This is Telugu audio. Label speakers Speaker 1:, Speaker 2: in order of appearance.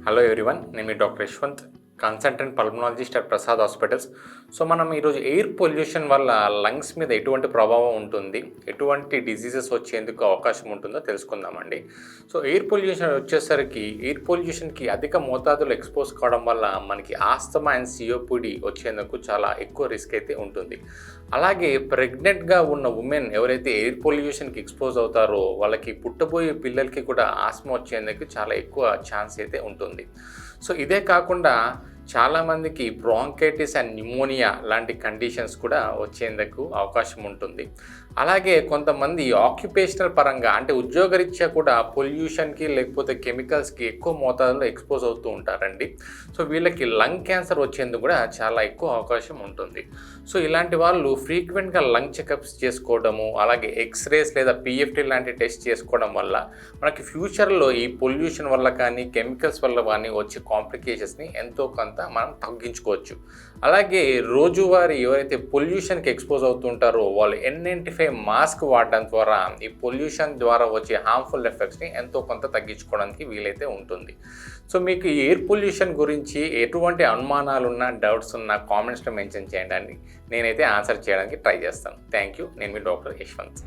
Speaker 1: హలో ఎవ్రీవన్, నేను మీ doctor Yashwant, consultant pulmonologist at Prasad hospitals. So మనం ఈరోజు ఎయిర్ పొల్యూషన్ వల్ల లంగ్స్ మీద ఎటువంటి ప్రభావం ఉంటుంది, ఎటువంటి డిసీజెస్ వచ్చేందుకు అవకాశం ఉంటుందో తెలుసుకుందామండి. సో ఎయిర్ పొల్యూషన్ వచ్చేసరికి ఎయిర్ పొల్యూషన్కి అధిక మోతాదులో ఎక్స్పోజ్ కావడం వల్ల మనకి ఆస్తమా అండ్ సిఓపిడి వచ్చేందుకు చాలా ఎక్కువ రిస్క్ అయితే ఉంటుంది. అలాగే ప్రెగ్నెంట్గా ఉన్న ఉమెన్ ఎవరైతే ఎయిర్ పొల్యూషన్కి ఎక్స్పోజ్ అవుతారో వాళ్ళకి పుట్టబోయే పిల్లలకి కూడా ఆస్మా వచ్చేందుకు చాలా ఎక్కువ ఛాన్స్ అయితే ఉంటుంది. సో ఇదే కాకుండా చాలామందికి బ్రాంకైటిస్ అండ్ న్యూమోనియా లాంటి కండిషన్స్ కూడా వచ్చేందుకు అవకాశం ఉంటుంది. అలాగే కొంతమంది ఆక్యుపేషనల్ పరంగా అంటే ఉద్యోగరీత్యా కూడా పొల్యూషన్కి లేకపోతే కెమికల్స్కి ఎక్కువ మోతాదులో ఎక్స్పోజ్ అవుతూ ఉంటారండి. సో వీళ్ళకి లంగ్ క్యాన్సర్ వచ్చేందుకు కూడా చాలా ఎక్కువ అవకాశం ఉంటుంది. సో ఇలాంటి వాళ్ళు ఫ్రీక్వెంట్గా లంగ్ చెకప్స్ చేసుకోవడము, అలాగే ఎక్స్రేస్ లేదా పిఎఫ్టీ లాంటి టెస్ట్ చేసుకోవడం వల్ల మనకి ఫ్యూచర్లో ఈ పొల్యూషన్ వల్ల కానీ కెమికల్స్ వల్ల కానీ వచ్చే కాంప్లికేషన్స్ని ఎంతో కొంత మనం తగ్గించుకోవచ్చు. అలాగే రోజువారీ ఎవరైతే పొల్యూషన్కి ఎక్స్పోజ్ అవుతుంటారో వాళ్ళు N95 మాస్క్ వాడడం ద్వారా ఈ పొల్యూషన్ ద్వారా వచ్చే హార్మ్ఫుల్ ఎఫెక్ట్స్ని ఎంతో కొంత తగ్గించుకోవడానికి వీలైతే ఉంటుంది. సో మీకు ఈ ఎయిర్ పొల్యూషన్ గురించి ఎటువంటి అనుమానాలున్నా, డౌట్స్ ఉన్నా కామెంట్స్లో మెన్షన్ చేయండి, నేనైతే ఆన్సర్ చేయడానికి ట్రై చేస్తాను. Thank you. నేను మీ డాక్టర్ యశ్వంత్.